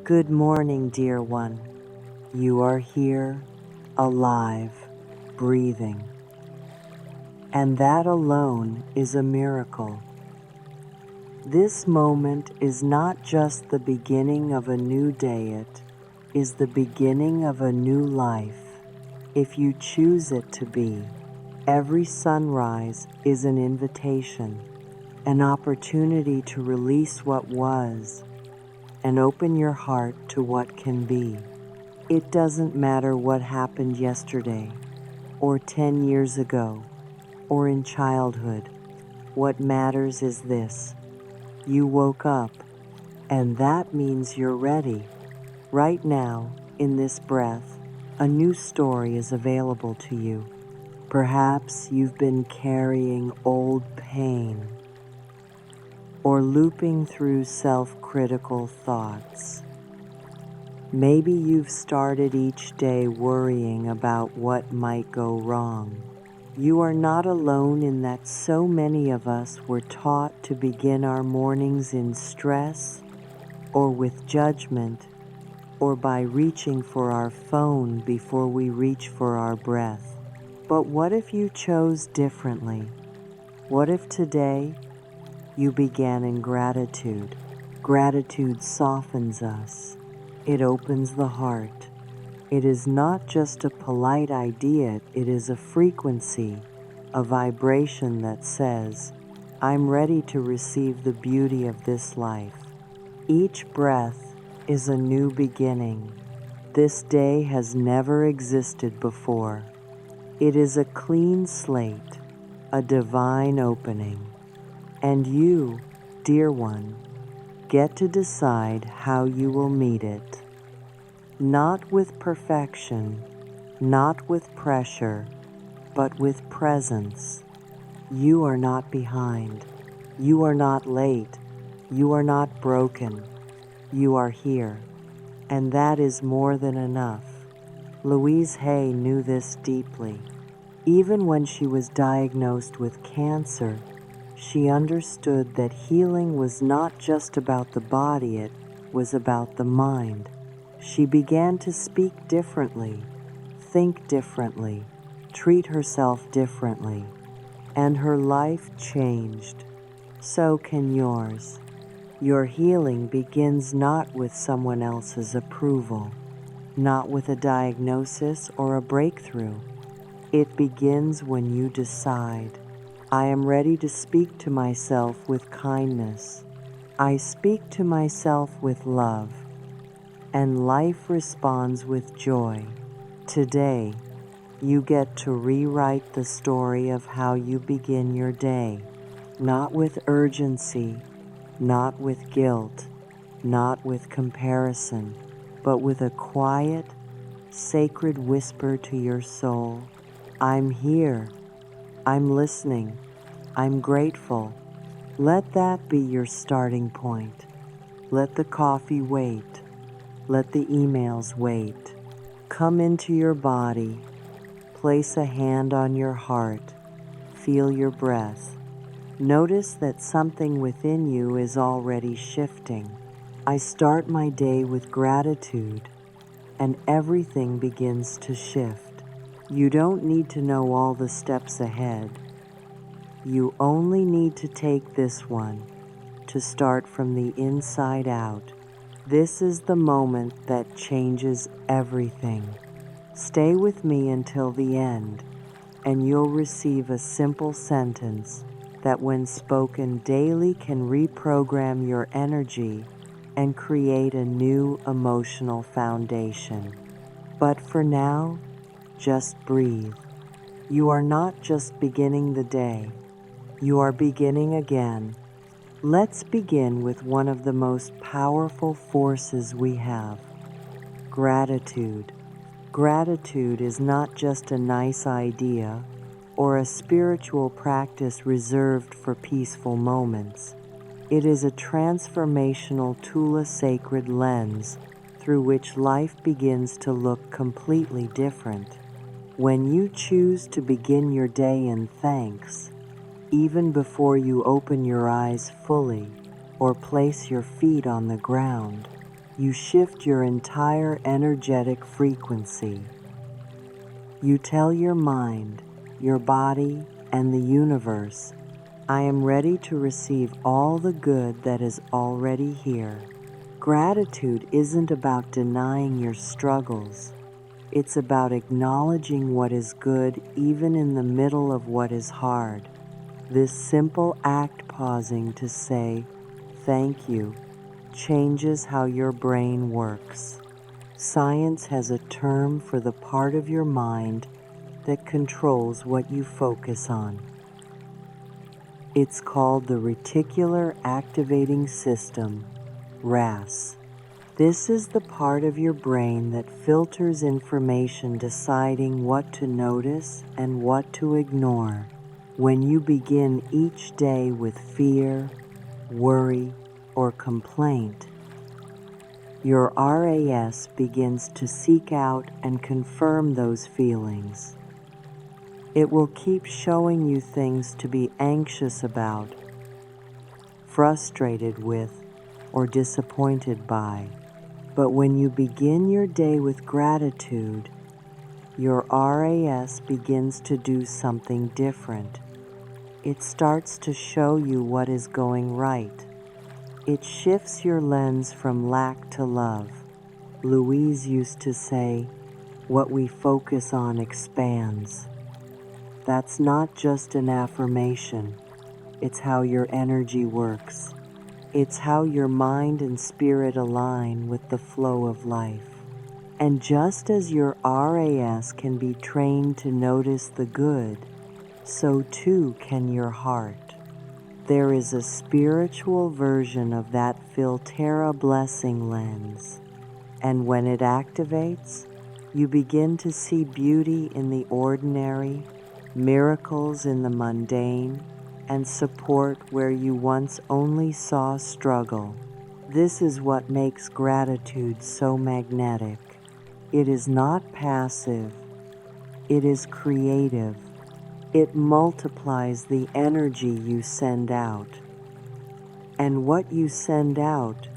Good morning, dear one. You are here, alive, breathing. And that alone is a miracle. This moment is not just the beginning of a new day, it is the beginning of a new life, if you choose it to be. Every sunrise is an invitation, an opportunity to release what was and open your heart to what can be. It doesn't matter what happened yesterday, or 10 years ago, or in childhood. What matters is this: you woke up, and that means you're ready. Right now, in this breath, a new story is available to you. Perhaps you've been carrying old pain, or looping through self-critical thoughts. Maybe you've started each day worrying about what might go wrong. You are not alone in that. So many of us were taught to begin our mornings in stress, or with judgment, or by reaching for our phone before we reach for our breath. But what if you chose differently? What if today you began in gratitude? Gratitude softens us. It opens the heart. It is not just a polite idea, it is a frequency, a vibration that says, I'm ready to receive the beauty of this life. Each breath is a new beginning. This day has never existed before. It is a clean slate, a divine opening. And you, dear one, get to decide how you will meet it. Not with perfection, not with pressure, but with presence. You are not behind. You are not late. You are not broken. You are here. And that is more than enough. Louise Hay knew this deeply. Even when she was diagnosed with cancer, she understood that healing was not just about the body, it was about the mind. She began to speak differently, think differently, treat herself differently, and her life changed. So can yours. Your healing begins not with someone else's approval, not with a diagnosis or a breakthrough. It begins when you decide, I am ready to speak to myself with kindness. I speak to myself with love. And life responds with joy. Today, you get to rewrite the story of how you begin your day, not with urgency, not with guilt, not with comparison, but with a quiet, sacred whisper to your soul. I'm here. I'm listening. I'm grateful. Let that be your starting point. Let the coffee wait. Let the emails wait. Come into your body. Place a hand on your heart. Feel your breath. Notice that something within you is already shifting. I start my day with gratitude, and everything begins to shift. You don't need to know all the steps ahead. You only need to take this one, to start from the inside out. This is the moment that changes everything. Stay with me until the end, and you'll receive a simple sentence that, when spoken daily, can reprogram your energy and create a new emotional foundation. But for now, just breathe. You are not just beginning the day, you are beginning again. Let's begin with one of the most powerful forces we have: gratitude. Gratitude is not just a nice idea or a spiritual practice reserved for peaceful moments. It is a transformational tool, a sacred lens through which life begins to look completely different. When you choose to begin your day in thanks, even before you open your eyes fully or place your feet on the ground, you shift your entire energetic frequency. You tell your mind, your body, and the universe, I am ready to receive all the good that is already here. Gratitude isn't about denying your struggles. It's about acknowledging what is good even in the middle of what is hard. This simple act, pausing to say, thank you, changes how your brain works. Science has a term for the part of your mind that controls what you focus on. It's called the reticular activating system, RAS. This is the part of your brain that filters information, deciding what to notice and what to ignore. When you begin each day with fear, worry, or complaint, your RAS begins to seek out and confirm those feelings. It will keep showing you things to be anxious about, frustrated with, or disappointed by. But when you begin your day with gratitude, your RAS begins to do something different. It starts to show you what is going right. It shifts your lens from lack to love. Louise used to say, what we focus on expands. That's not just an affirmation. It's how your energy works. It's how your mind and spirit align with the flow of life. And just as your RAS can be trained to notice the good, so too can your heart. There is a spiritual version of that Filtera blessing lens. And when it activates, you begin to see beauty in the ordinary, miracles in the mundane, and support where you once only saw struggle. This is what makes gratitude so magnetic. It is not passive, it is creative. It multiplies the energy you send out. And what you send out,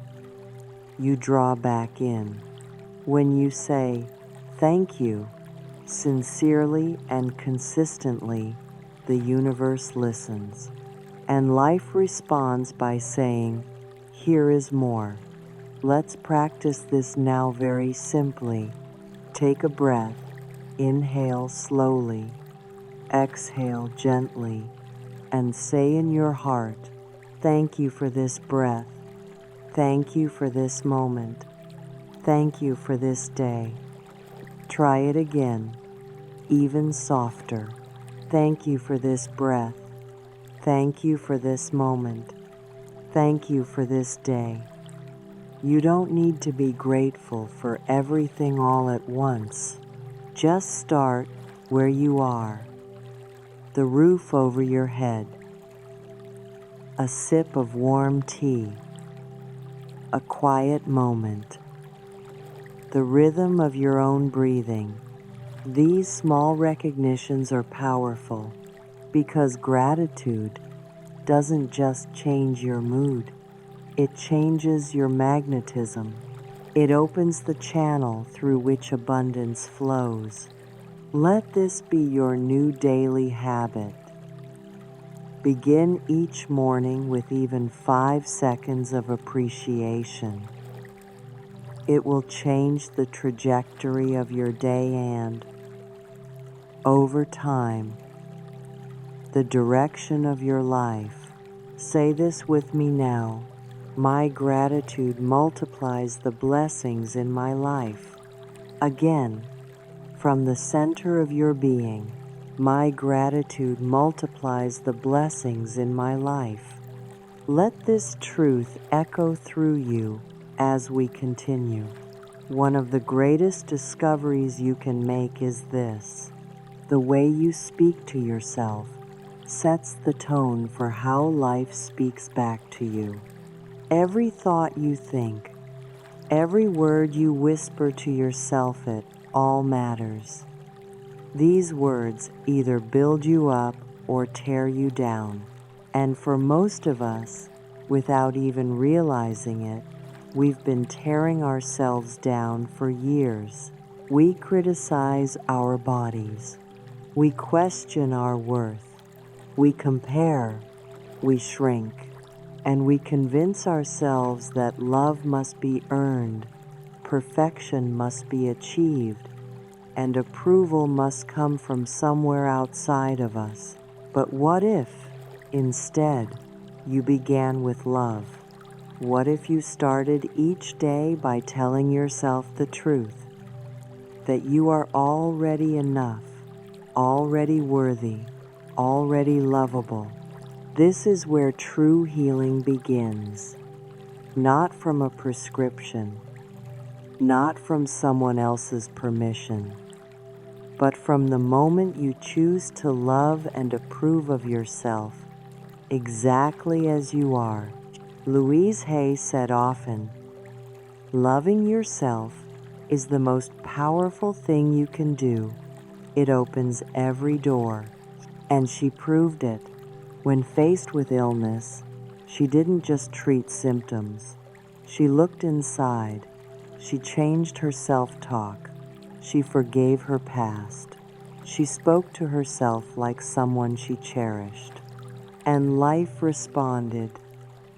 you draw back in. When you say, thank you, sincerely and consistently, the universe listens, and life responds by saying, here is more. Let's practice this now very simply. Take a breath, inhale slowly, exhale gently, and say in your heart, thank you for this breath, thank you for this moment, thank you for this day. Try it again, even softer. Thank you for this breath. Thank you for this moment. Thank you for this day. You don't need to be grateful for everything all at once. Just start where you are. The roof over your head. A sip of warm tea. A quiet moment. The rhythm of your own breathing. These small recognitions are powerful because gratitude doesn't just change your mood, it changes your magnetism. It opens the channel through which abundance flows. Let this be your new daily habit. Begin each morning with even 5 seconds of appreciation. It will change the trajectory of your day and, over time, the direction of your life. Say this with me now. My gratitude multiplies the blessings in my life. Again, from the center of your being, my gratitude multiplies the blessings in my life. Let this truth echo through you as we continue. One of the greatest discoveries you can make is this. The way you speak to yourself sets the tone for how life speaks back to you. Every thought you think, every word you whisper to yourself, it all matters. These words either build you up or tear you down. And for most of us, without even realizing it, We've been tearing ourselves down for years. We criticize our bodies. We question our worth. We compare. We shrink. And we convince ourselves that love must be earned, perfection must be achieved, and approval must come from somewhere outside of us. But what if, instead, you began with love? What if you started each day by telling yourself the truth, that you are already enough, already worthy, already lovable? This is where true healing begins, not from a prescription, not from someone else's permission, but from the moment you choose to love and approve of yourself exactly as you are. Louise Hay said often, "Loving yourself is the most powerful thing you can do. It opens every door." And she proved it. When faced with illness, she didn't just treat symptoms. She looked inside. She changed her self-talk. She forgave her past. She spoke to herself like someone she cherished. And life responded.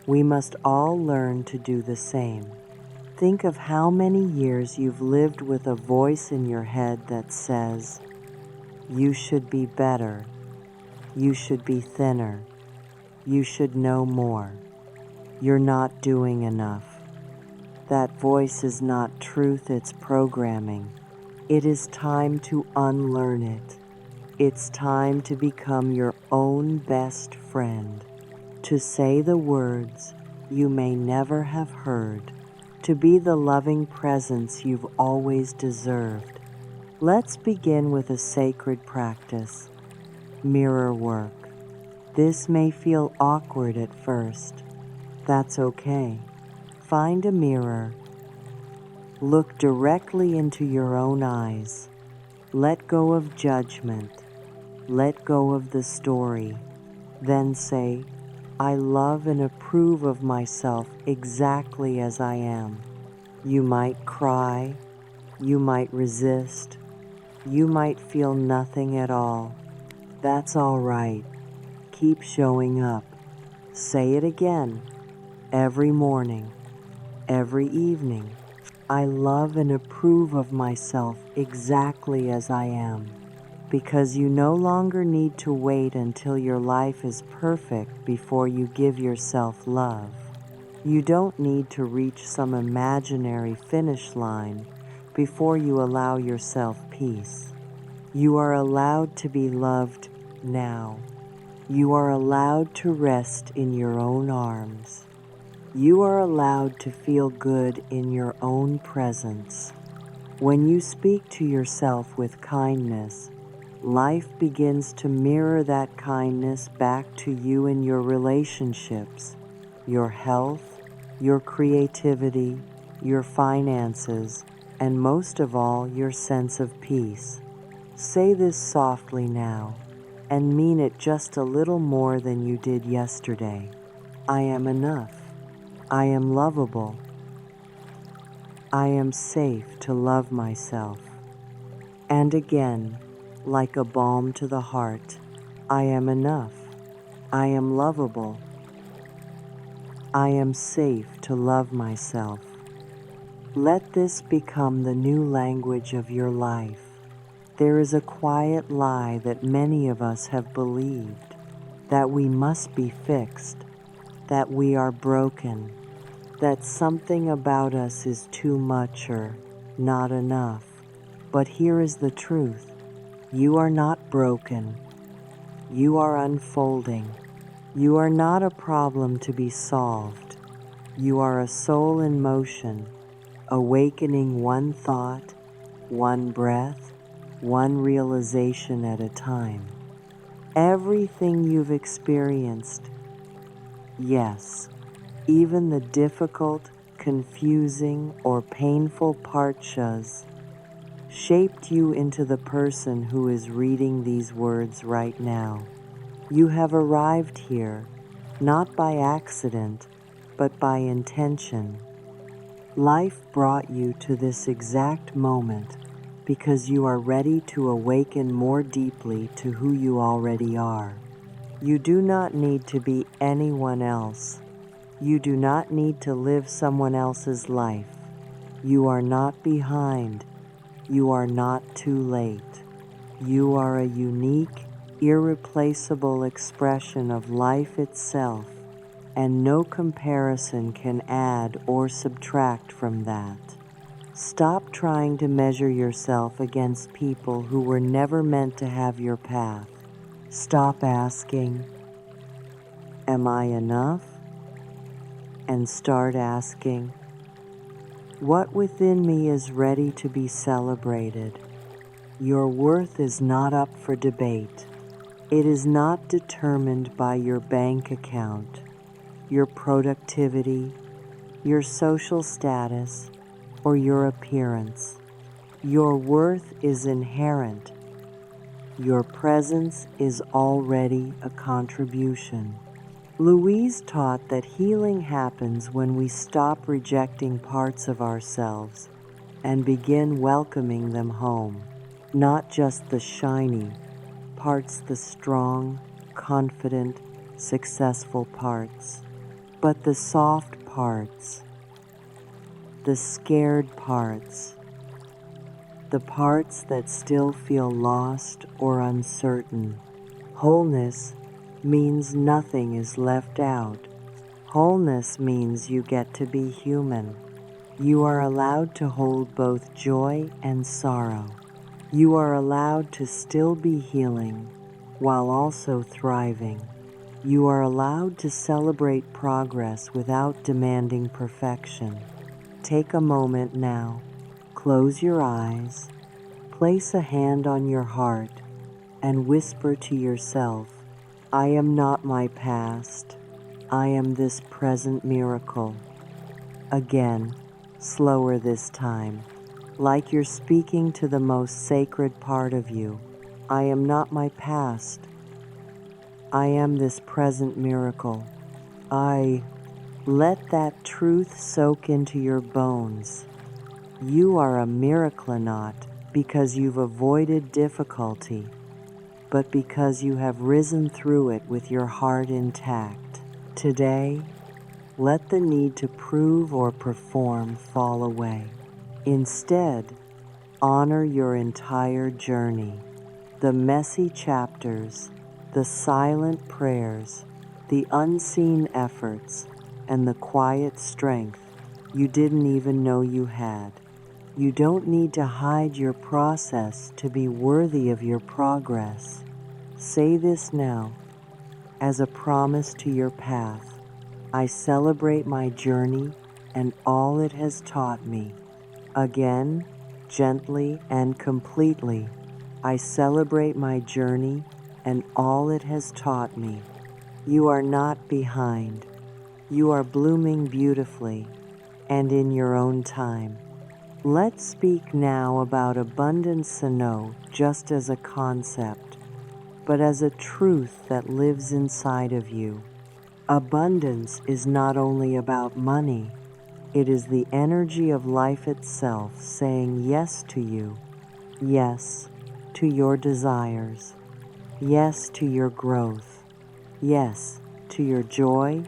We must all learn to do the same. Think of how many years you've lived with a voice in your head that says, "You should be better. You should be thinner. You should know more. You're not doing enough." That voice is not truth, it's programming. It is time to unlearn it. It's time to become your own best friend, to say the words you may never have heard, to be the loving presence you've always deserved. Let's begin with a sacred practice, mirror work. This may feel awkward at first. That's okay. Find a mirror. Look directly into your own eyes. Let go of judgment. Let go of the story. Then say, "I love and approve of myself exactly as I am." You might cry. You might resist. You might feel nothing at all. That's all right. Keep showing up. Say it again, every morning, every evening. I love and approve of myself exactly as I am, because you no longer need to wait until your life is perfect before you give yourself love. You don't need to reach some imaginary finish line before you allow yourself peace. You are allowed to be loved now. You are allowed to rest in your own arms. You are allowed to feel good in your own presence. When you speak to yourself with kindness, life begins to mirror that kindness back to you in your relationships, your health, your creativity, your finances, and most of all, your sense of peace. Say this softly now, and mean it just a little more than you did yesterday. I am enough. I am lovable. I am safe to love myself. And again, like a balm to the heart, I am enough. I am lovable. I am safe to love myself. Let this become the new language of your life. There is a quiet lie that many of us have believed, that we must be fixed, that we are broken, that something about us is too much or not enough. But here is the truth. You are not broken. You are unfolding. You are not a problem to be solved. You are a soul in motion, awakening one thought, one breath, one realization at a time. Everything you've experienced, yes, even the difficult, confusing, or painful parts, shaped you into the person who is reading these words right now. You have arrived here, not by accident, but by intention. Life brought you to this exact moment because you are ready to awaken more deeply to who you already are. You do not need to be anyone else. You do not need to live someone else's life. You are not behind. You are not too late. You are a unique, irreplaceable expression of life itself, and no comparison can add or subtract from that. Stop trying to measure yourself against people who were never meant to have your path. Stop asking, "Am I enough?" and start asking, "What within me is ready to be celebrated?" Your worth is not up for debate. It is not determined by your bank account, your productivity, your social status, or your appearance. Your worth is inherent. Your presence is already a contribution. Louise taught that healing happens when we stop rejecting parts of ourselves and begin welcoming them home. Not just the shiny parts, the strong, confident, successful parts, but the soft parts, the scared parts, the parts that still feel lost or uncertain. Wholeness means nothing is left out. Wholeness means you get to be human. You are allowed to hold both joy and sorrow. You are allowed to still be healing while also thriving. You are allowed to celebrate progress without demanding perfection. Take a moment now. Close your eyes. Place a hand on your heart and whisper to yourself, "I am not my past. I am this present miracle." Again, slower this time, like you're speaking to the most sacred part of you. "I am not my past. I am this present miracle." Let that truth soak into your bones. You are a miracle not because you've avoided difficulty, but because you have risen through it with your heart intact. Today, let the need to prove or perform fall away. Instead, honor your entire journey, the messy chapters, the silent prayers, the unseen efforts, and the quiet strength you didn't even know you had. You don't need to hide your process to be worthy of your progress. Say this now, as a promise to your path. "I celebrate my journey and all it has taught me." Again, gently and completely, "I celebrate my journey and all it has taught me." You are not behind. You are blooming beautifully and in your own time. Let's speak now about abundance, just as a concept, but as a truth that lives inside of you. Abundance is not only about money, it is the energy of life itself saying yes to you, yes to your desires, yes to your growth, yes to your joy,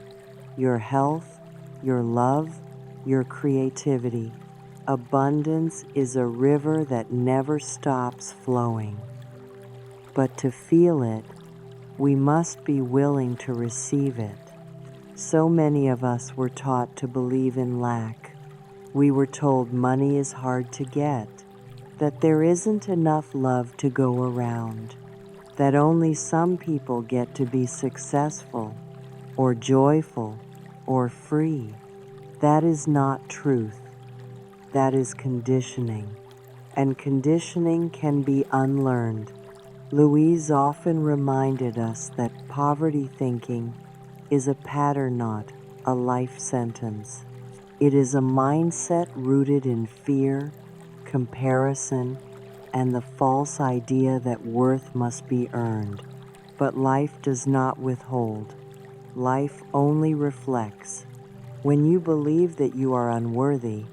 your health, your love, your creativity. Abundance is a river that never stops flowing. But to feel it, we must be willing to receive it. So many of us were taught to believe in lack. We were told money is hard to get, that there isn't enough love to go around, that only some people get to be successful, or joyful, or free. That is not truth. That is conditioning, and conditioning can be unlearned. Louise often reminded us that poverty thinking is a pattern, not a life sentence. It is a mindset rooted in fear, comparison, and the false idea that worth must be earned. But life does not withhold. Life only reflects. When you believe that you are unworthy,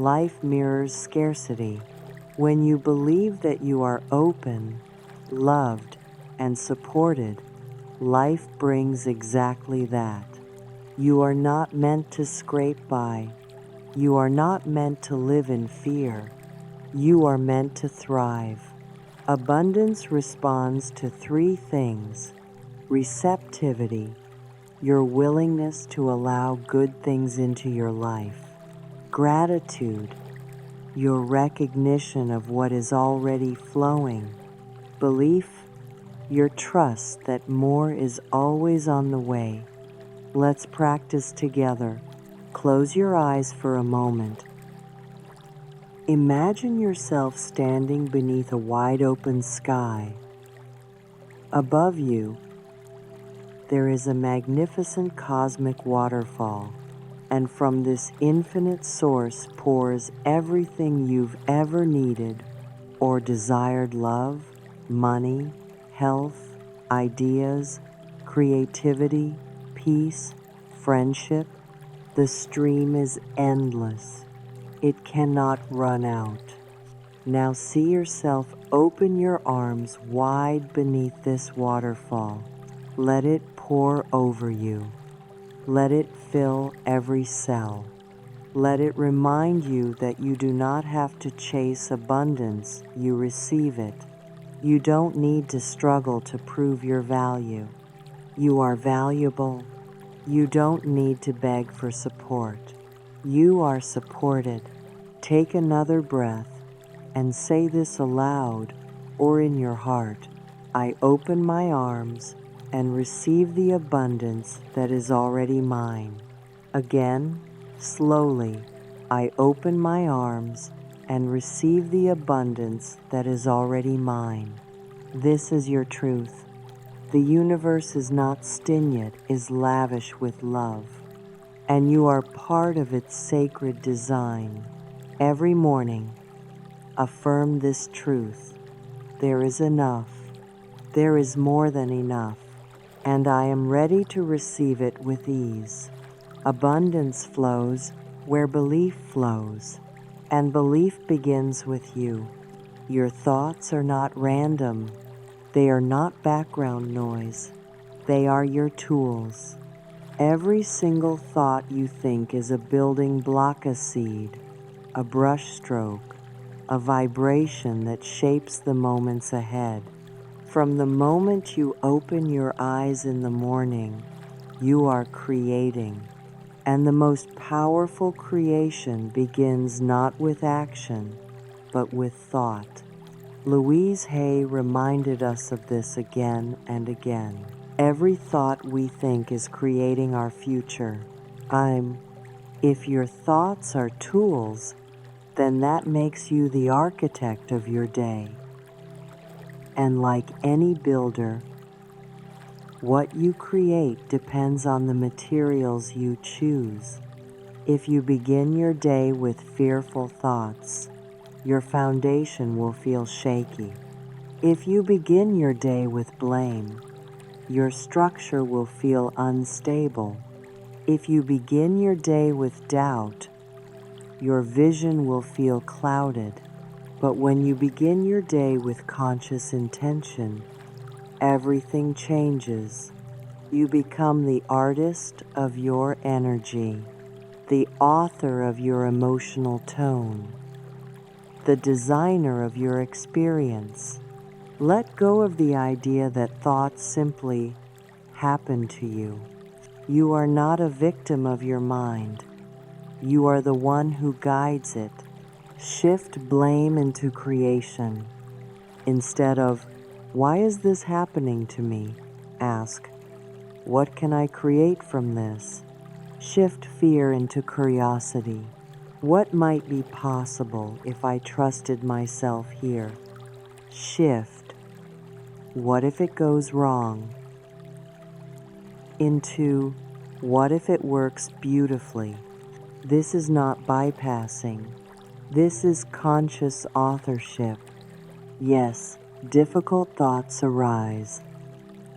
Life mirrors scarcity. When you believe that you are open, loved, and supported, life brings exactly that. You are not meant to scrape by. You are not meant to live in fear. You are meant to thrive. Abundance responds to three things: receptivity, your willingness to allow good things into your life; gratitude, your recognition of what is already flowing; belief, your trust that more is always on the way. Let's practice together. Close your eyes for a moment. Imagine yourself standing beneath a wide open sky. Above you, there is a magnificent cosmic waterfall, and from this infinite source pours everything you've ever needed or desired: love, money, health, ideas, creativity, peace, friendship. The stream is endless. It cannot run out. Now see yourself open your arms wide beneath this waterfall. Let it pour over you. Let it fill every cell. Let it remind you that you do not have to chase abundance, you receive it. You don't need to struggle to prove your value. You are valuable. You don't need to beg for support. You are supported. Take another breath and say this aloud or in your heart: I open my arms and receive the abundance that is already mine. Again, slowly, I open my arms and receive the abundance that is already mine. This is your truth. The universe is not stingy, it is lavish with love, and you are part of its sacred design. Every morning, affirm this truth: there is enough, there is more than enough, and I am ready to receive it with ease. Abundance flows where belief flows, and belief begins with you. Your thoughts are not random. They are not background noise. They are your tools. Every single thought you think is a building block, a seed, a brushstroke, a vibration that shapes the moments ahead. From the moment you open your eyes in the morning, you are creating. And the most powerful creation begins not with action, but with thought. Louise Hay reminded us of this again and again. Every thought we think is creating our future. If your thoughts are tools, then that makes you the architect of your day. And like any builder, what you create depends on the materials you choose. If you begin your day with fearful thoughts, your foundation will feel shaky. If you begin your day with blame, your structure will feel unstable. If you begin your day with doubt, your vision will feel clouded. But when you begin your day with conscious intention, everything changes. You become the artist of your energy, the author of your emotional tone, the designer of your experience. Let go of the idea that thoughts simply happen to you. You are not a victim of your mind. You are the one who guides it. Shift blame into creation. Instead of, why is this happening to me? Ask, what can I create from this? Shift fear into curiosity. What might be possible if I trusted myself here? Shift, what if it goes wrong? Into, what if it works beautifully? This is not bypassing. This is conscious authorship. Yes, difficult thoughts arise.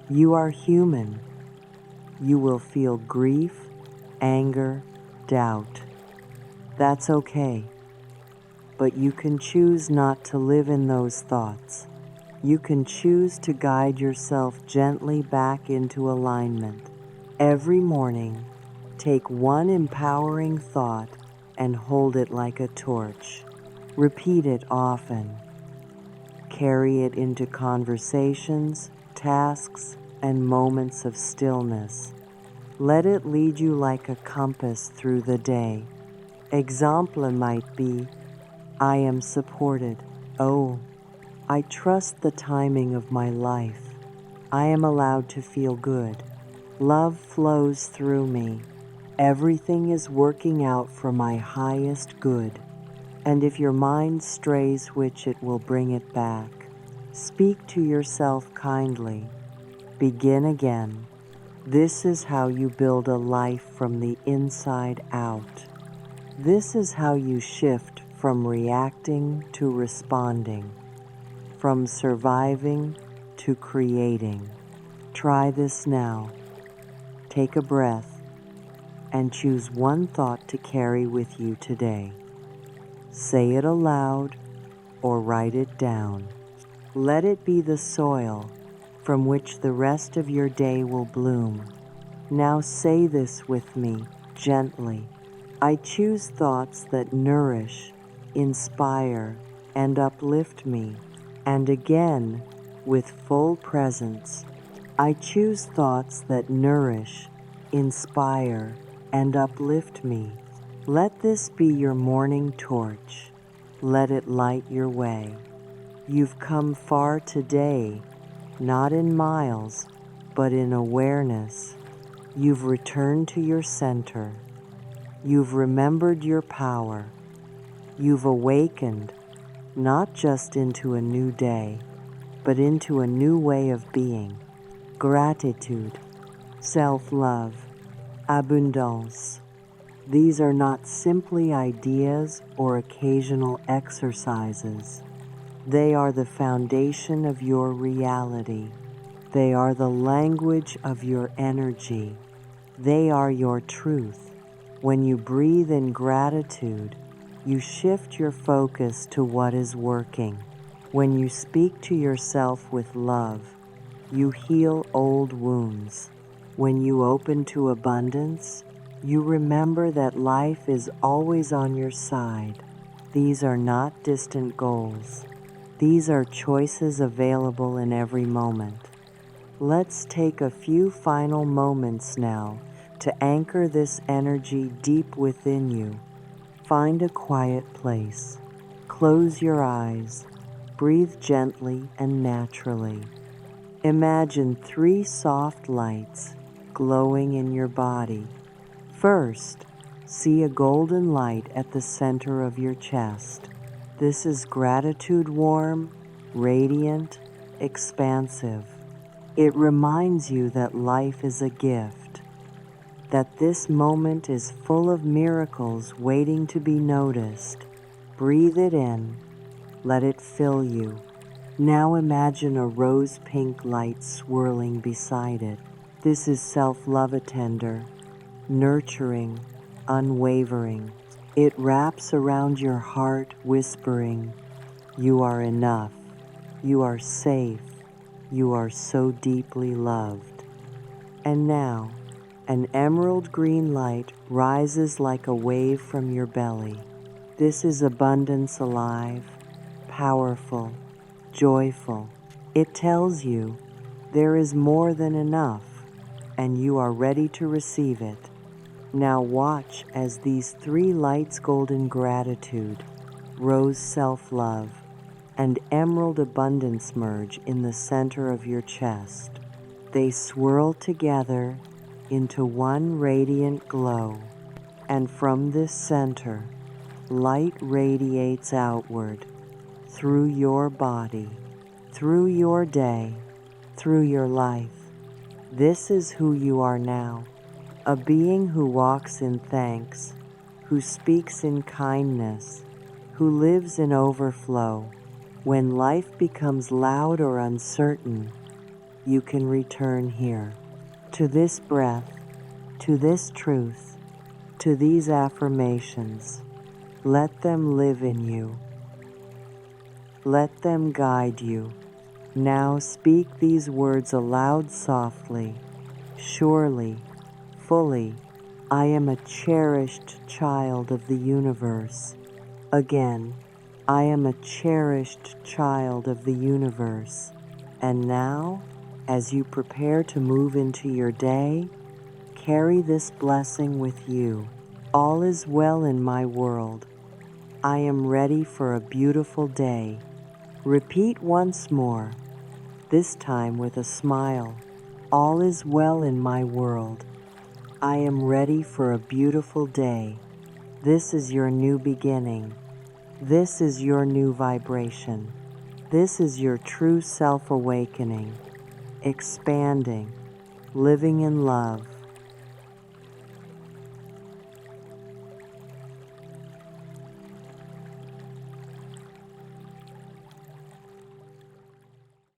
You are human. You will feel grief, anger, doubt. That's okay. but you can choose not to live in those thoughts. You can choose to guide yourself gently back into alignment. Every morning, take one empowering thought and hold it like a torch. Repeat it often. Carry it into conversations, tasks, and moments of stillness. Let it lead you like a compass through the day. Example might be, I am supported. Oh, I trust the timing of my life. I am allowed to feel good. Love flows through me. Everything is working out for my highest good. And if your mind strays, which it will bring it back. Speak to yourself kindly. Begin again. This is how you build a life from the inside out. This is how you shift from reacting to responding, from surviving to creating. Try this now. Take a breath and choose one thought to carry with you today. Say it aloud or write it down. Let it be the soil from which the rest of your day will bloom. Now say this with me gently. I choose thoughts that nourish, inspire, and uplift me. And again, with full presence, I choose thoughts that nourish, inspire, and uplift me. Let this be your morning torch. Let it light your way. You've come far today, not in miles, but in awareness. You've returned to your center. You've remembered your power. You've awakened, not just into a new day, but into a new way of being. Gratitude, self-love, abundance. These are not simply ideas or occasional exercises. They are the foundation of your reality. They are the language of your energy. They are your truth. When you breathe in gratitude, you shift your focus to what is working. When you speak to yourself with love, you heal old wounds. When you open to abundance, you remember that life is always on your side. These are not distant goals. These are choices available in every moment. Let's take a few final moments now to anchor this energy deep within you. Find a quiet place. Close your eyes. Breathe gently and naturally. Imagine 3 soft lights glowing in your body. First, see a golden light at the center of your chest. This is gratitude, warm, radiant, expansive. It reminds you that life is a gift, that this moment is full of miracles waiting to be noticed. Breathe it in. Let it fill you. Now imagine a rose-pink light swirling beside it. This is self-love tender, nurturing, unwavering. It wraps around your heart, whispering, "You are enough. You are safe. You are so deeply loved." And now, an emerald green light rises like a wave from your belly. This is abundance alive, powerful, joyful. It tells you there is more than enough, and you are ready to receive it. Now watch as these 3 lights, golden gratitude, rose self-love, and emerald abundance merge in the center of your chest. They swirl together into one radiant glow, and from this center, light radiates outward, through your body, through your day, through your life. This is who you are now, a being who walks in thanks, who speaks in kindness, who lives in overflow. When life becomes loud or uncertain, you can return here, to this breath, to this truth, to these affirmations. Let them live in you. Let them guide you. Now speak these words aloud softly. Surely, fully, I am a cherished child of the universe. Again, I am a cherished child of the universe. And now, as you prepare to move into your day, carry this blessing with you. All is well in my world. I am ready for a beautiful day. Repeat once more, this time with a smile. All is well in my world. I am ready for a beautiful day. This is your new beginning. This is your new vibration. This is your true self-awakening, expanding, living in love,